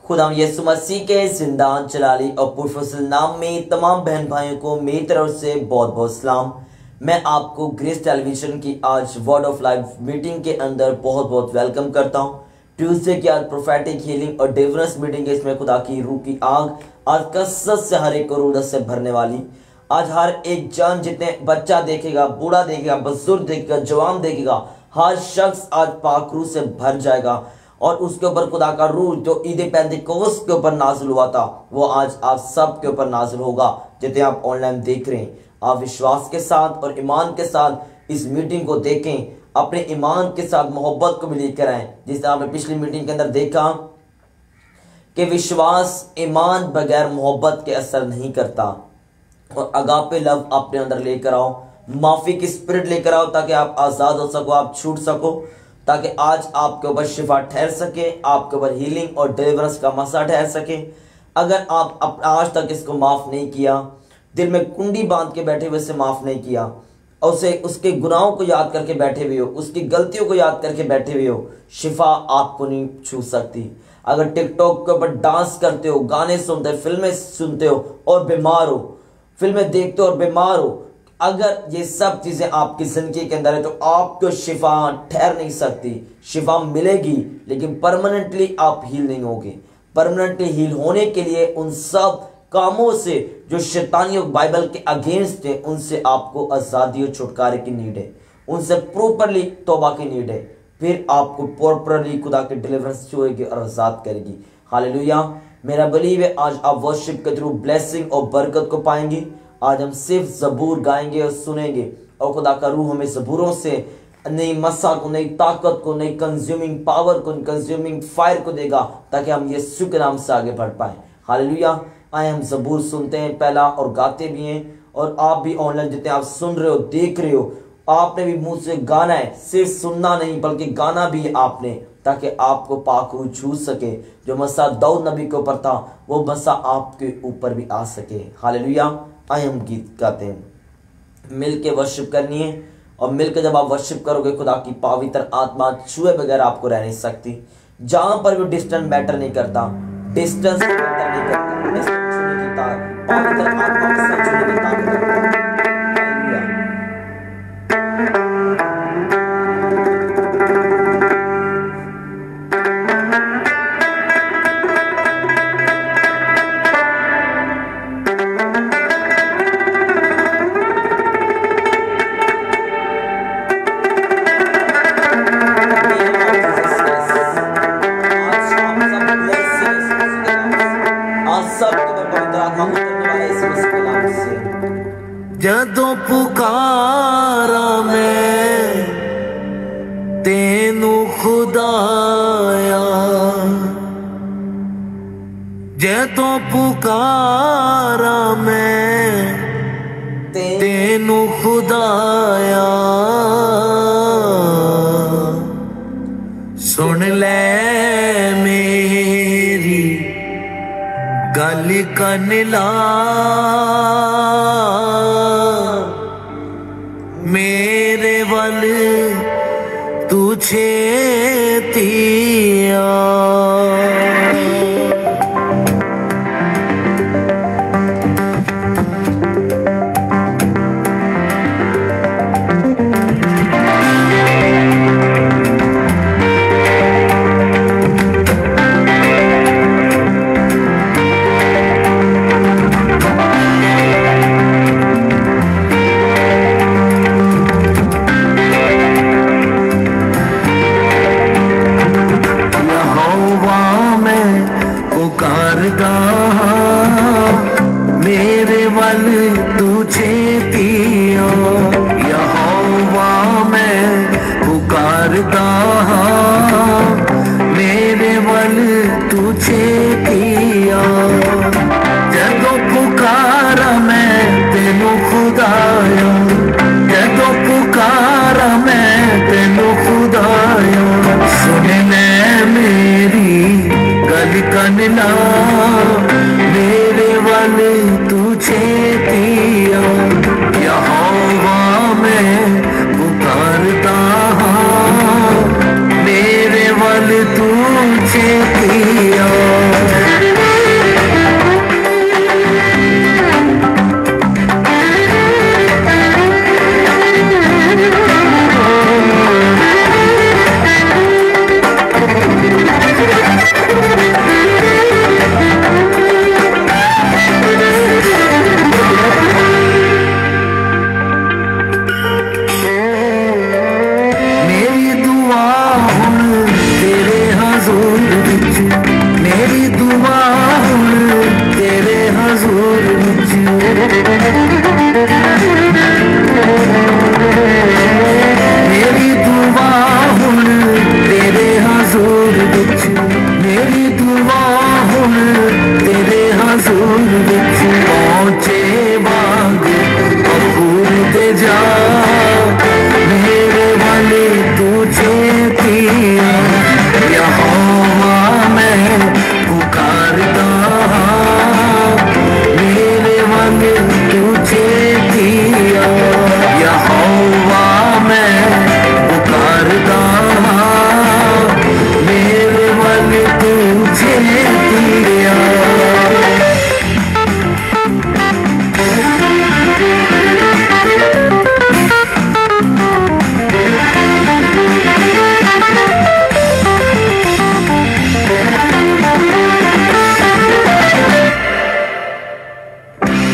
खुदा यीशु मसीह के जिंदा जलाली और पुरफज़ल नाम में तमाम बहन भाइयों को मेरी तरफ से बहुत बहुत सलाम। मैं आपको ग्रेस टेलीविजन की आज वर्ड ऑफ लाइफ मीटिंग के अंदर बहुत बहुत वेलकम करता हूं। ट्यूसडे की आज प्रोफेटिक हीलिंग और डिलीवरेंस मीटिंग है। इसमें खुदा की रूह की आग आज कसरत से हर एक को रूह से भरने वाली। आज हर एक जान जितने बच्चा देखेगा, बूढ़ा देखेगा, बुजुर्ग देखेगा, जवान देखेगा, हर शख्स आज पाक रूह से भर जाएगा और उसके ऊपर खुदा का रूह जो ईद पेंतिकोस्त के ऊपर नाजिल हुआ था वो आज आप सब के ऊपर नाजिल होगा। जितने आप ऑनलाइन देख रहे हैं, आप विश्वास के साथ और ईमान के साथ इस मीटिंग को देखें, अपने ईमान के साथ मोहब्बत को भी लेकर आए। जिस तरह आपने पिछली मीटिंग के अंदर देखा कि विश्वास ईमान बगैर मोहब्बत के असर नहीं करता। और अगापे लव अपने अंदर लेकर आओ, माफी की स्पिरिट लेकर आओ ताकि आप आजाद हो सको, आप छूट सको, ताकि आज आपके ऊपर शिफा ठहर सके, आपके ऊपर हीलिंग और डिलीवरेंस का मसा ठहर सके। अगर आप आज तक इसको माफ नहीं किया, दिल में कुंडी बांध के बैठे हुए से माफ नहीं किया और उसे उसके गुनाहों को याद करके बैठे हुए हो, उसकी गलतियों को याद करके बैठे हुए हो, शिफा आपको नहीं छू सकती। अगर टिकटॉक के ऊपर डांस करते हो, गाने सुनते हो, फिल्में सुनते हो और बीमार हो, फिल्में देखते हो और बीमार हो, अगर ये सब चीजें आपकी जिंदगी के अंदर है तो आपको शिफा ठहर नहीं सकती। शिफा मिलेगी लेकिन परमानेंटली आप हील नहीं होगे। परमानेंटली हील होने के लिए उन सब कामों से जो शैतानियों बाइबल के अगेंस्ट है उनसे आपको आजादी और छुटकारे की नीड है, उनसे प्रॉपरली तौबा की नीड है। फिर आपको प्रॉपरली खुदा की डिलीवरेंस होगी और आजाद करेगी। हालेलुया। मेरा बिलीव है आज आप वर्शिप के थ्रू ब्लेसिंग और बरकत को पाएंगे। आज हम सिर्फ ज़बूर गाएंगे और सुनेंगे और खुदा का रूह हमें ज़बूरों से नई मसा को, नई ताकत को, नई कंज्यूमिंग पावर को, कंज्यूमिंग फायर को देगा ताकि हम यीशु के नाम से आगे बढ़ पाए। हालेलुया। आए हम ज़बूर सुनते हैं पहला और गाते भी हैं। और आप भी ऑनलाइन जितने आप सुन रहे हो, देख रहे हो, आपने भी मुंह से गाना है, सिर्फ सुनना नहीं बल्कि गाना भी है आपने, ताकि आपको पाक रूह छू सके। जो मसा दाऊद नबी के ऊपर था वो मसा आपके ऊपर भी आ सके। हालेलुया। आए हम गीत गाते हैं, मिल के वर्शिप करनी है। और मिलकर जब आप वर्शिप करोगे खुदा की पवित्र आत्मा छुए बगैर आपको रह नहीं सकती। जहां पर भी डिस्टेंस मैटर नहीं करता, डिस्टेंस मैटर नहीं करता, डिस्टेंस छूने की ताकत, पवित्र आत्मा के साथ छूने की ताकत। जदों पुकारा मैं तेनू खुदाया, जदों पुकारा मैं तेनू खुदाया, सुन ले मेरी गल कन ला, मेरे वल तू छेतिया। मेरे वल तू छेतिया, यहोवा मैं पुकारदा, मेरे वल तू छेतिया। जदों पुकारा मैं तेनू खुदाया, जदों पुकारा मैं तेनू खुदाया, सुन ले मेरी गल कन ला, मेरे वल तू छेतिया। यहोवा मैं पुकारदा, मेरे वल तू छेतिया। हजूर विच मेरी दुआ हुण तेरे हजूर विच मेरी दुआ हुण तेरे हजूर विच मेरी दुआ हुण तेरे हजूर विच पहुंचे वांग कबूल दे जा मेरे वाले तू चेतिया यहोवा मैं पुकारदा मेरे वाले तू चेतिया यहोवा मैं पुकारदा मेरे वाले तू चेतिया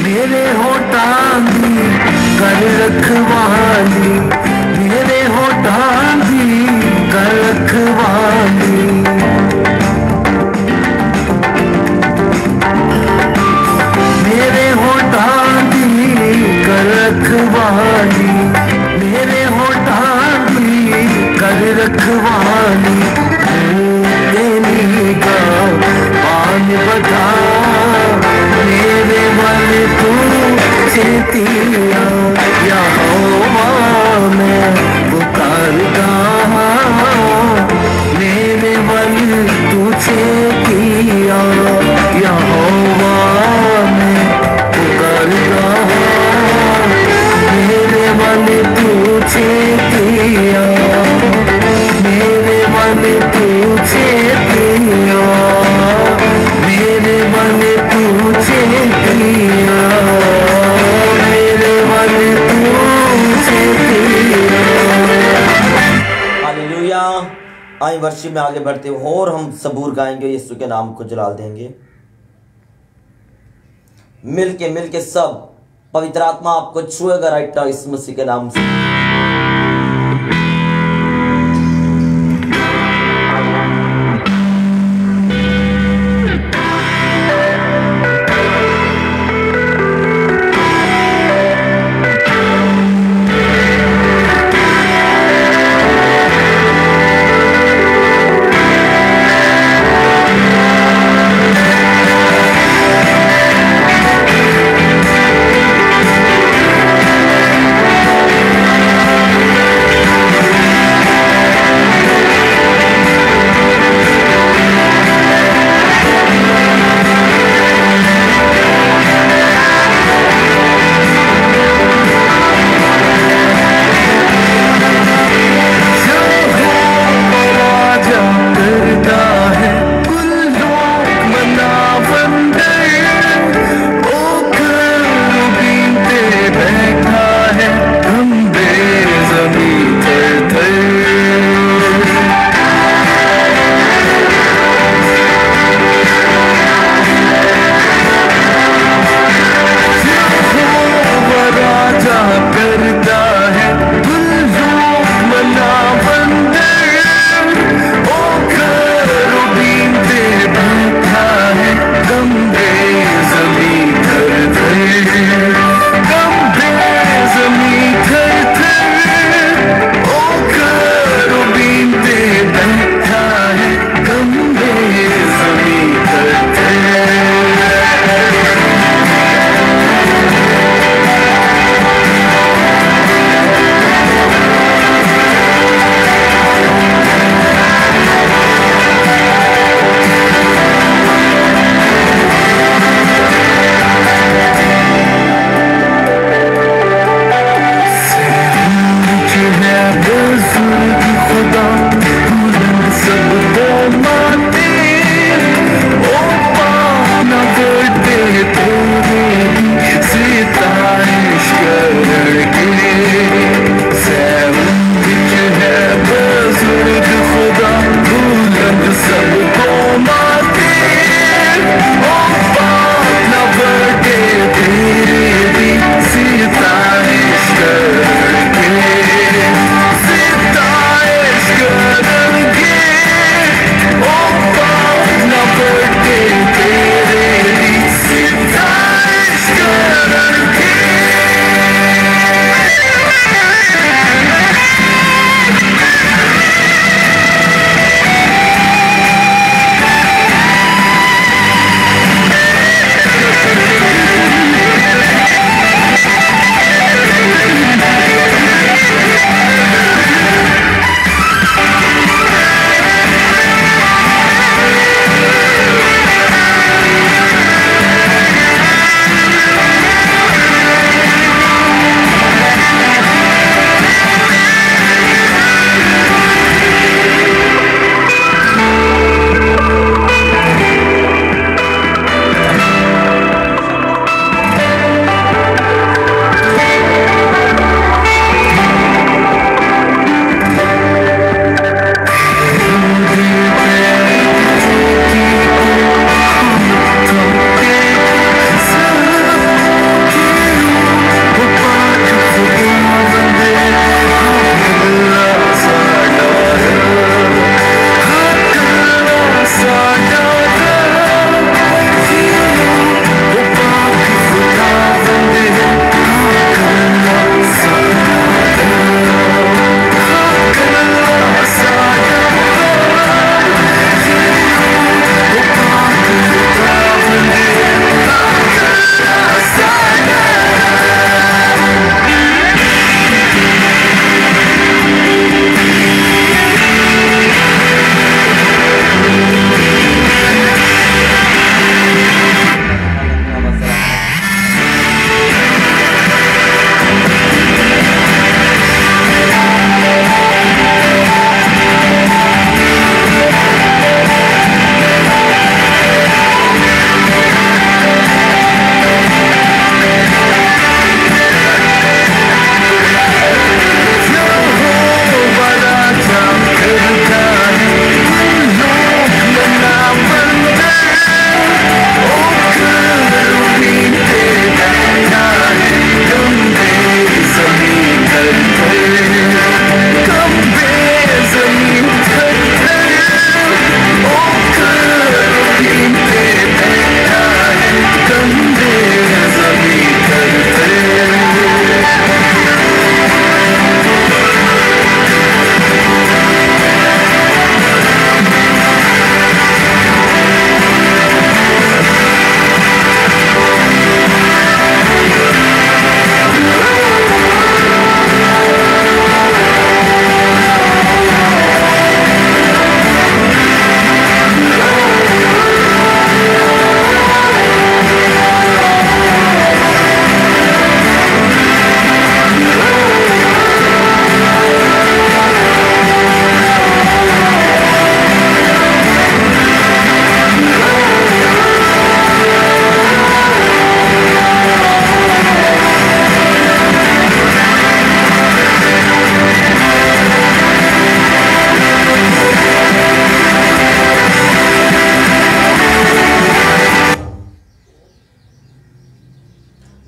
मेरे होठां दी कर रखवाली मेरे होठां दी कर रखवाली मेरे होठां दी कर रखवाली मेरे होठां दी कर रखवाली तेरी का पान बता मेरे मन तू चेतिया यहोवा मैं पुकारदा मेरे मन तू चेतिया यहोवा मैं पुकारदा मेरे मन तू चेतिया मेरे मन तू चेतिया मेरे मन तू चेतिया मेरे मन तू चेतिया। हालेलुया। आइए वर्षी में आगे बढ़ते हुए और हम सबूर गाएंगे, यीशु के नाम को जलाल देंगे। मिलके सब पवित्र आत्मा आपको छुएगा राइट नाउ इस मसीह के नाम से।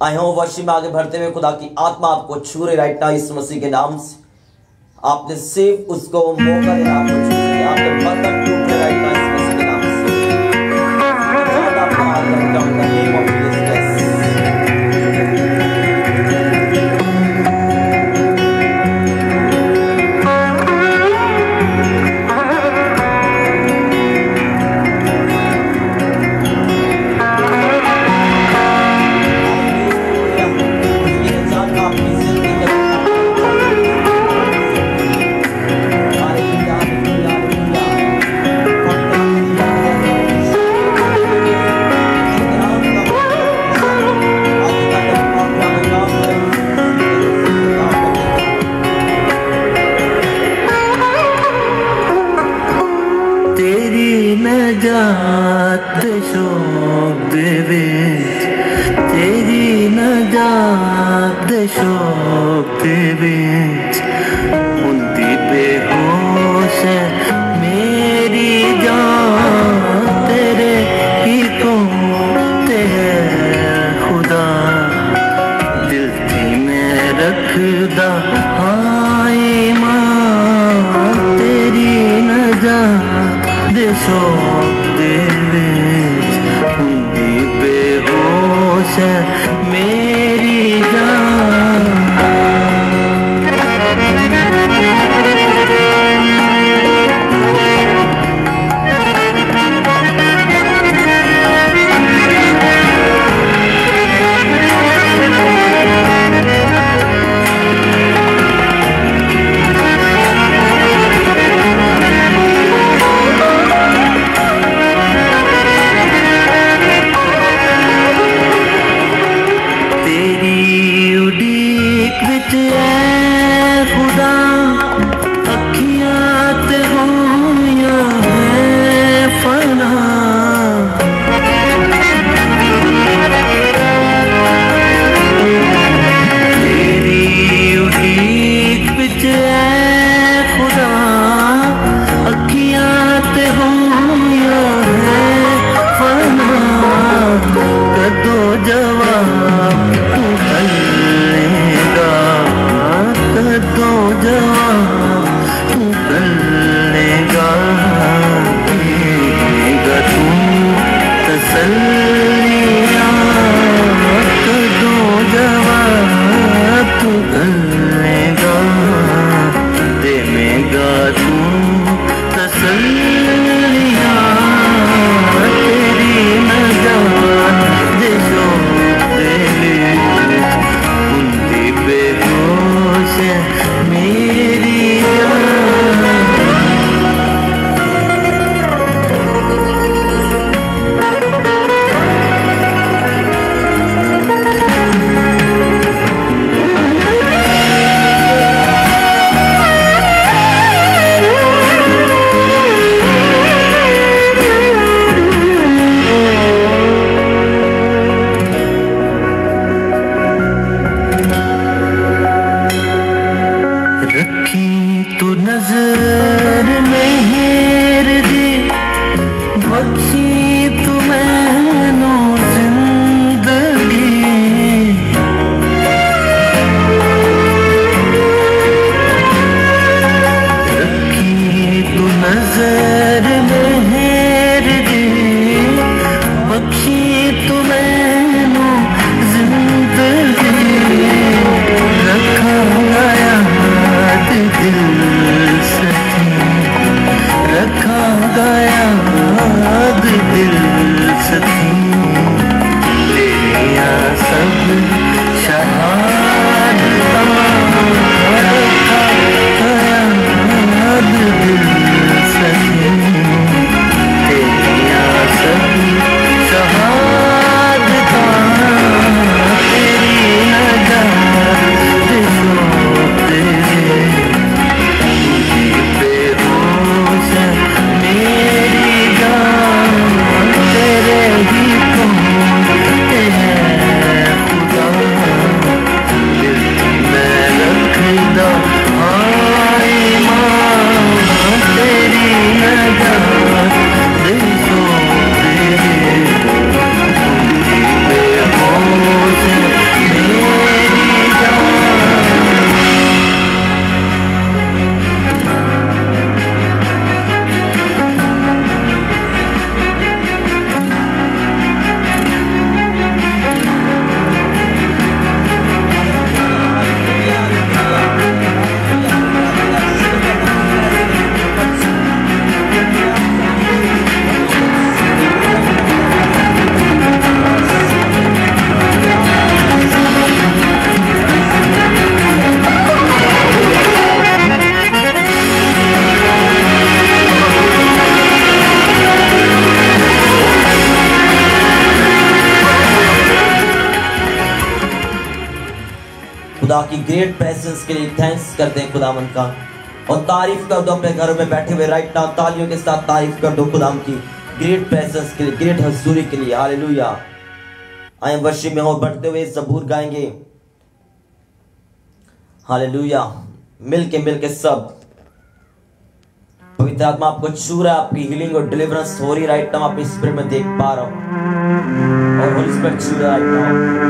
आए हो वर्षी में आगे बढ़ते हुए खुदा की आत्मा आपको छू रही राइट नाउ यीशु मसीह के नाम से। आपने सिर्फ उसको मौका देना, आपको छू सके, आपके बंधन टूट रहे राइट नाउ यीशु मसीह के नाम से। आपका हाथ रखता हूं in the name of Jesus. नजात शौक दे विच, तेरी नजात शौक दे विच, हुंदी बेहोश है मेरी जान, तेरे ही ते है खुदा, दिल थी मैं रखदा हाँ ईमान, तेरी नजात शौक दे विच, हुंदी बेहोश है मेरी जान। तेरे ही की ग्रेट प्रेजेंस के लिए थैंक्स करते हैं खुदावन का। और तारीफ कर दो अपने घरों में बैठे हुए राइट नाउ, तालियों के साथ तारीफ कर दो खुदावन की ग्रेट प्रेजेंस के लिए, ग्रेट हजूरी के लिए। हालेलुया। आए वर्शिप में और बढ़ते हुए जबूर गाएंगे। हालेलुया। मिलके सब पवित्र आत्मा आपको छू रहा है, आपकी हीलिंग और डिलीवरेंस हो रही राइट नाउ, आप इस स्पिरिट में देख पा रहा हूं और होली स्पिरिट छू रहा है राइट नाउ।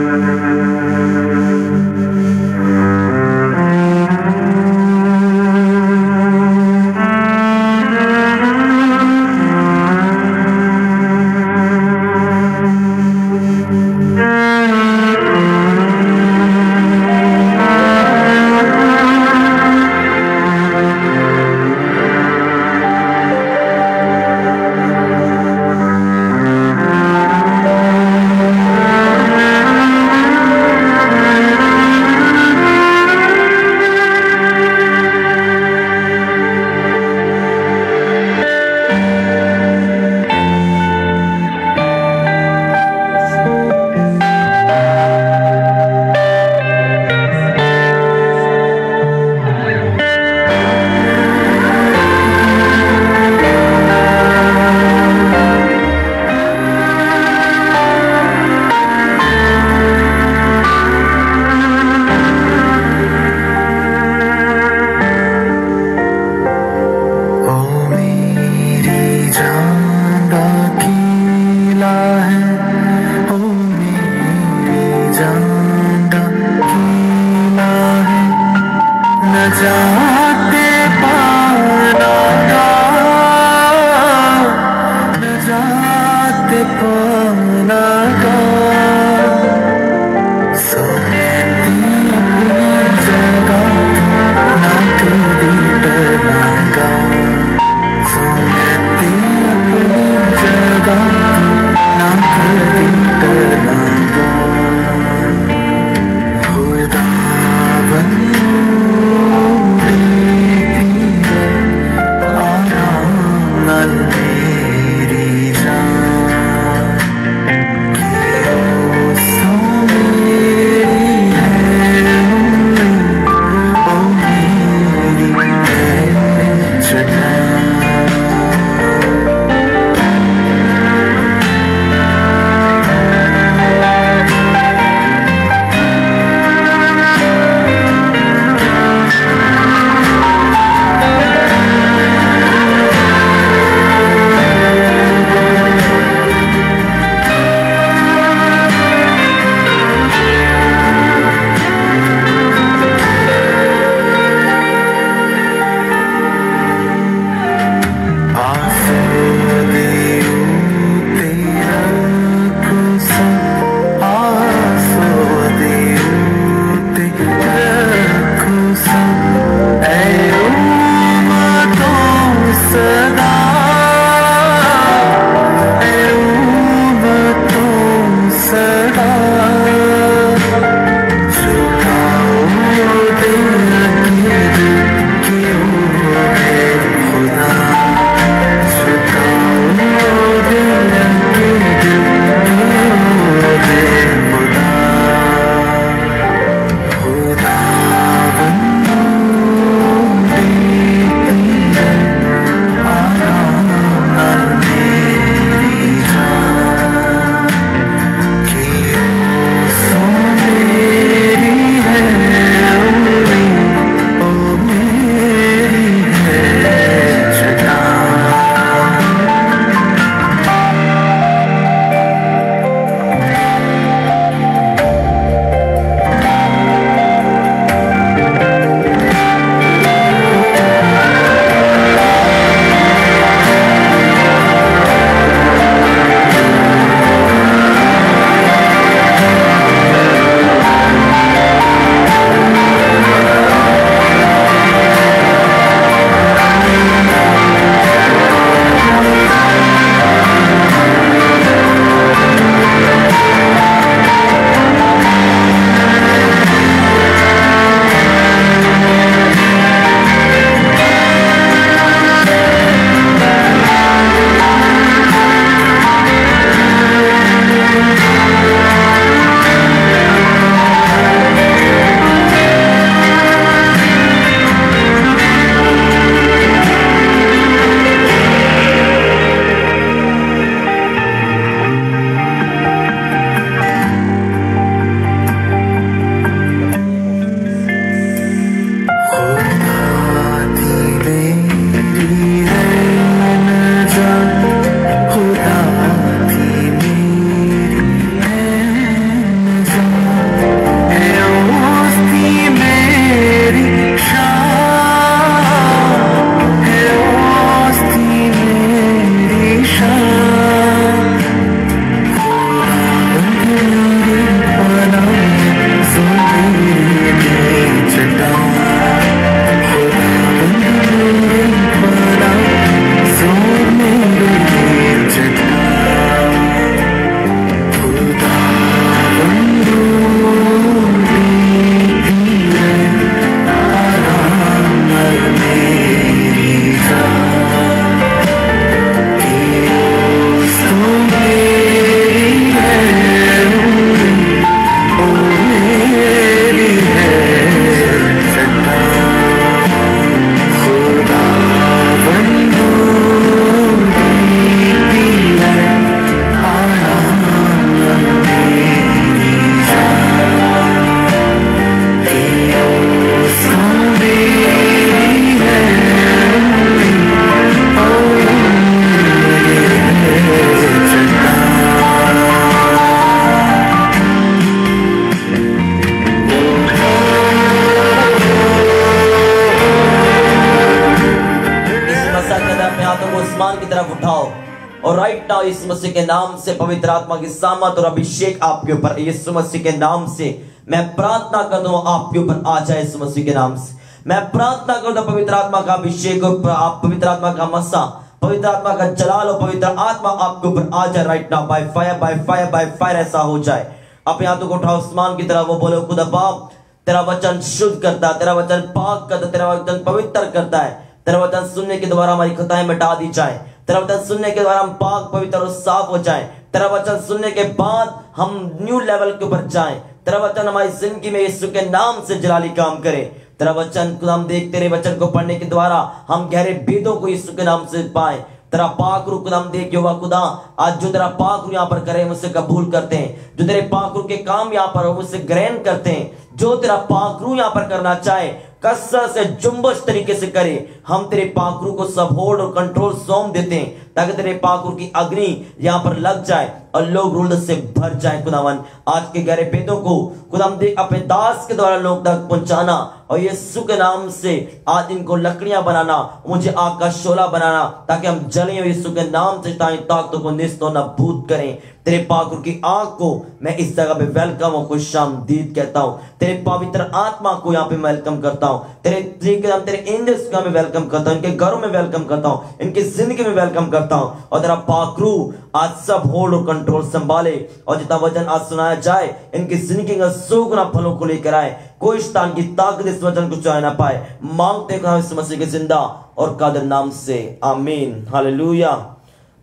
यीशु मसीह के नाम से पवित्र आत्मा की सामत और अभिषेक आपके ऊपर यीशु मसीह के नाम से मैं प्रार्थना करता हूं, आपके ऊपर आ जाए यीशु मसीह के नाम से। मैं प्रार्थना करता हूं पवित्र आत्मा का अभिषेक और पवित्र आत्मा का मसा, पवित्र आत्मा का जलाल और पवित्र आत्मा आपके ऊपर आ जाए right now by fire by fire by fire. ऐसा हो जाए। अपने हाथों को उठाओ आसमान की तरफ, वो बोलो खुदा बाप तेरा वचन शुद्ध करता है, तेरा वचन पाक करता है, तेरा वचन पवित्र करता है। तेरा वचन सुनने के द्वारा हमारी खताएं मिटा दी जाए, तेरा वचन सुनने के द्वारा हम पाक पवित्र और साफ हो जाएं। तेरा वचन सुनने के बाद हम न्यू लेवल के ऊपर जाएं। तेरा वचन हमारी जिंदगी में यीशु के नाम से जलाली काम करे। तेरा वचन खुदा हम देख तेरे वचन को पढ़ने के द्वारा हम गहरे भेदों को यीशु के नाम से पाए। तेरा पाक रूह खुदा हम देख यहोवा खुदा आज जो तेरा पाक रूह यहाँ पर करे मुझसे कबूल करते हैं, जो तेरे पाक रूह के काम यहाँ पर हो मुझसे ग्रहण करते हैं। जो तेरा पाक रूह यहाँ पर करना चाहे कसरत से जुम्बश तरीके से करे। हम तेरे पाक रूह को सपोर्ट और कंट्रोल सौंप देते हैं ताकि तेरे पाक रूह की अग्नि यहाँ पर लग जाए और लोग रूल से भर जाए। खुदावन आज के गहरे भेदों को खुदा हम देख अपने दास के द्वारा लोग तक पहुंचाना और यीशु के नाम से आज इनको लकड़ियां बनाना, मुझे आग का शोला बनाना ताकि हम जलें और यीशु के नाम से ताकतों को निस्त और नाबूद करें। तेरे पाक रूह की आग को मैं इस जगह पे वेलकम और खुशामदीद कहता हूँ। तेरे पवित्र आत्मा को यहाँ पे वेलकम करता हूँ। तेरे एंजल्स को यहाँ पे वेलकम करता हूँ, इनके घरों में वेलकम करता हूँ, इनकी जिंदगी में वेलकम करता हूँ। और तेरा पाक रूह आज सब होल्ड और कंट्रोल संभाले और जितना वचन आज सुनाया जाए इनकी जिंदगी का 100 गुना फलों को लेकर आए। कोई शैतान की ताकत इस वचन को चाहे ना पाए। मांगते हैं इस मसीह के जिंदा और कादिर नाम से, आमीन हालेलुया।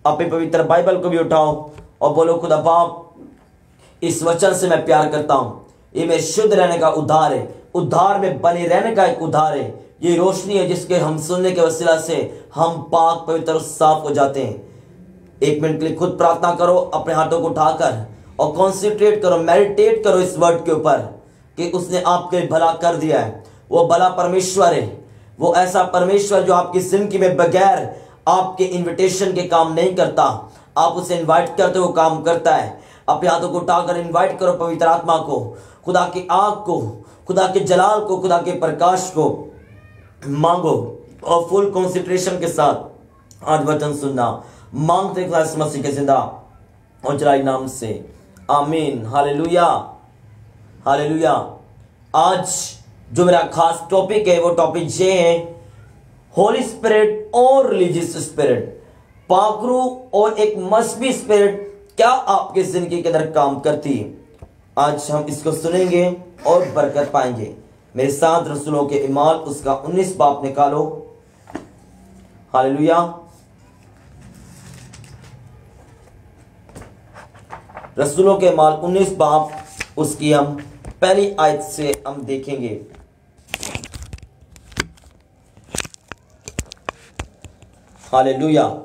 अपने पवित्र बाइबल को भी उठाओ और बोलो खुदा बाप इस वचन से मैं प्यार करता हूं। ये मेरे शुद्ध रहने का उद्धार है, उद्धार में बने रहने का एक उद्धार है। ये रोशनी है जिसके हम सुनने के वसीला से हम पाक पवित्र और साफ हो जाते हैं। 1 मिनट के लिए खुद प्रार्थना करो अपने हाथों को उठाकर और कॉन्सेंट्रेट करो, मेडिटेट करो इस वर्ड के ऊपर कि उसने आपके भला कर दिया है। वो भला परमेश्वर है, वो ऐसा परमेश्वर जो आपकी जिंदगी में बगैर आपके इन्विटेशन के काम नहीं करता। आप उसे इनवाइट करते हो काम करता है। अपने हाथों को उठाकर इनवाइट करो पवित्र आत्मा को, खुदा की आग को, खुदा के जलाल को, खुदा के प्रकाश को मांगो और फुल कॉन्सेंट्रेशन के साथ आज वचन सुनना। मांगते हैं मसीह के जिंदा और जलाली नाम से, आमीन हालेलुया हालेलुया। आज जो मेरा खास टॉपिक है वो टॉपिक ये है होली स्पिरिट और रिलीजियस स्पिरिट। पाक रूह और एक मजहबी स्पिरिट क्या आपके जिंदगी के अंदर काम करती है। आज हम इसको सुनेंगे और बरकत पाएंगे। मेरे साथ रसूलों के इमाल उसका 19 बाब निकालो, हालेलुया। रसूलों के इमाल 19 बाब उसकी हम पहली आयत से हम देखेंगे। हालेलुया।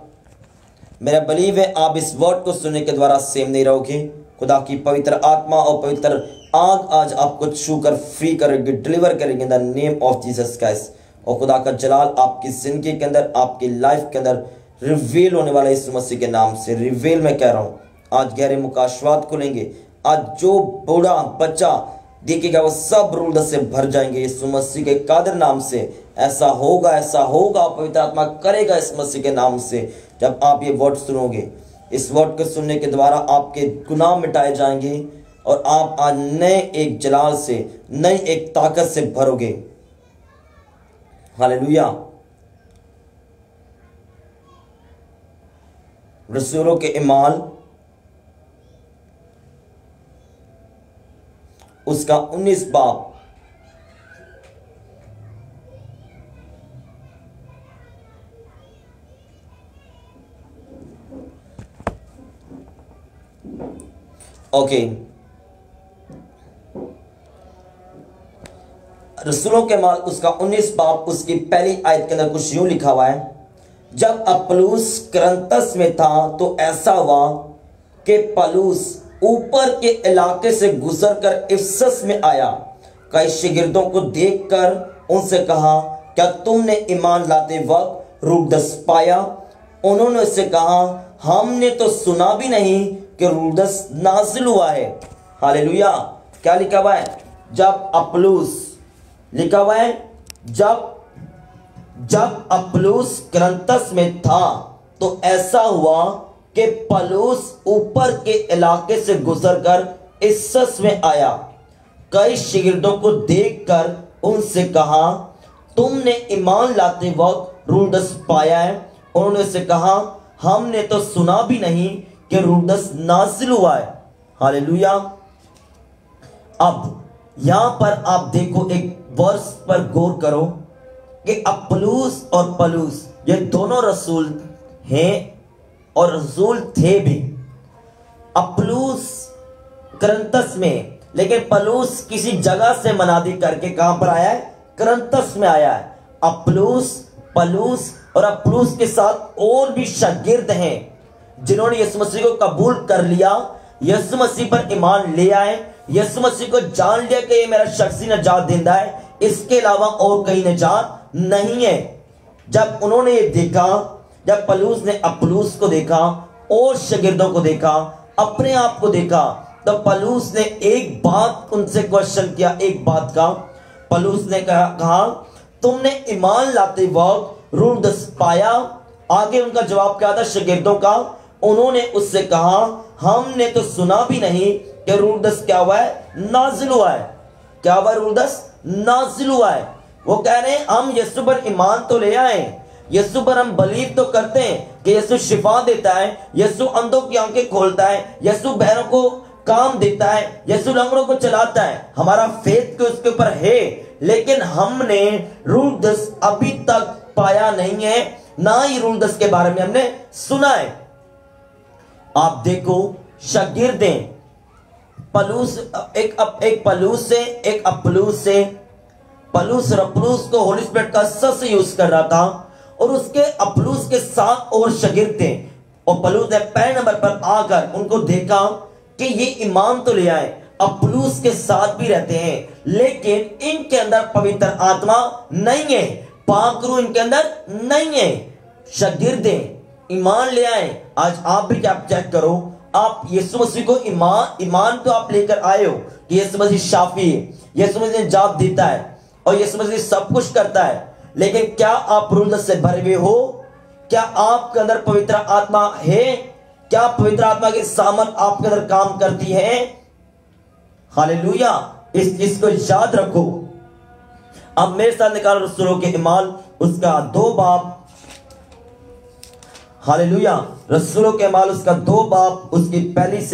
मेरा बिलीव है आप इस वर्ड को सुनने के द्वारा सेम नहीं रहोगे। खुदा की पवित्र आत्मा और पवित्र आग आज आपको छू कर फ्री करेगी, डिलीवर करेगी इन the name of Jesus Christ. और खुदा का जलाल आपकी जिंदगी के अंदर, आपकी लाइफ के अंदर रिवील होने वाला यीशु मसीह के नाम से। रिवील मैं कह रहा हूं, आज गहरे मुकाशवात खुलेंगे। आज जो बूढ़ा बच्चा देखेगा वो सब रूल से भर जाएंगे यीशु मसीह के कादिर नाम से। ऐसा होगा, ऐसा होगा, पवित्र आत्मा करेगा इस मसीह के नाम से। जब आप ये वर्ड सुनोगे, इस वर्ड को सुनने के द्वारा आपके गुनाह मिटाए जाएंगे और आप आज नए एक जलाल से, नई एक ताकत से भरोगे। हालेलुया। रसूलों के इमाल उसका 19 बाब ओके। रसूलों के माल उसका 19 बाब उसकी पहली आयत के अंदर कुछ यूं लिखा हुआ है, जब अपुल्लोस करंतस में था तो ऐसा हुआ कि पौलुस ऊपर के इलाके से गुजरकर इफिसस में आया। कई शागिर्दों को देखकर उनसे कहा, क्या तुमने ईमान लाते वक्त रूपदस पाया? उन्होंने उससे कहा, हमने तो सुना भी नहीं कि रूपदस नाजिल हुआ है। हालेलुया। क्या लिखा हुआ है? जब अपुल्लोस लिखा हुआ है, जब अपुल्लोस करंतस में था तो ऐसा हुआ कि पौलुस ऊपर के इलाके से गुजरकर इफ्सस में आया। कई शागिर्दों को देखकर उनसे कहा, तुमने ईमान लाते वक्त रूडस पाया है? उन्होंने उससे कहा, हमने तो सुना भी नहीं कि रूडस नाजिल हुआ है। हालेलुया। अब यहां पर आप देखो, एक वर्स पर गौर करो कि अपुल्लोस और पौलुस ये दोनों रसूल हैं और रसूल थे भी। अपुल्लोस करंतस में, लेकिन पौलुस किसी जगह से मनादी करके कहां पर आया है? करंतस में आया है। अपुल्लोस, पौलुस और अपुल्लोस के साथ और भी शागिर्द हैं जिन्होंने यीशु मसीह को कबूल कर लिया, यीशु मसीह पर ईमान ले आए, यीशु मसीह को जान लिया कि ये मेरा शख्सी निजात देता है, इसके अलावा और कहीं निजात नहीं है। जब उन्होंने ये देखा, जब पौलुस ने अपुल्लोस को देखा और शागिर्दों को देखा, अपने आप को देखा, तो पौलुस ने एक बात उनसे क्वेश्चन किया, एक बात का। पौलुस ने कहा, तुमने ईमान लाते वक्त रूडस पाया? आगे उनका जवाब क्या था शागिर्दों का? उन्होंने उससे कहा, हमने तो सुना भी नहीं कि रूडस क्या हुआ है? नाजिल हुआ है। क्या हुआ? रूडस नाजिल हुआ है। वो कह रहे हैं, हम यीशु पर ईमान तो ले आए, यीशु पर हम बिलीव तो करते हैं कि यीशु शिफा देता है, यीशु अंधों की आंखें खोलता है, यीशु बहरों को काम देता है, यीशु लंगड़ों को चलाता है, हमारा फेथ के उसके ऊपर है, लेकिन हमने रूडस अभी तक पाया नहीं है, ना ही रूडस के बारे में हमने सुना है। आप देखो, शागिर्दें पौलुस, एक पौलुस से, एक अपुल्लोस से, पौलुस और अपुल्लोस को होली स्पिरिट का सबसे यूज कर रहा था, और उसके अपुल्लोस के साथ और शागिर्द थे। और पौलुस ने पहले नंबर पर आकर उनको देखा कि ये ईमान तो ले आए, अपुल्लोस के साथ भी रहते हैं, लेकिन इनके अंदर पवित्र आत्मा नहीं है, पाक रूह इनके अंदर नहीं है। शागिर्दें ईमान ले आए। आज आप भी क्या चेक करो, आप यीशु मसीह को ईमान तो आप लेकर आए हो कि यीशु मसीह शाफी है, यीशु मसीह निजात देता है और यीशु मसीह सब कुछ करता है, लेकिन क्या आप रूडस से भरे हुए हो? क्या आपके अंदर पवित्र आत्मा है? क्या पवित्र आत्मा की सामर्थ आपके अंदर काम करती है? हालेलुया। इस चीज को याद रखो। अब मेरे साथ निकालो रसूलों के अमाल उसका 2 बाब। हालेलुया। रसूलों के अमाल उसका 2 बाब, उसकी पहली से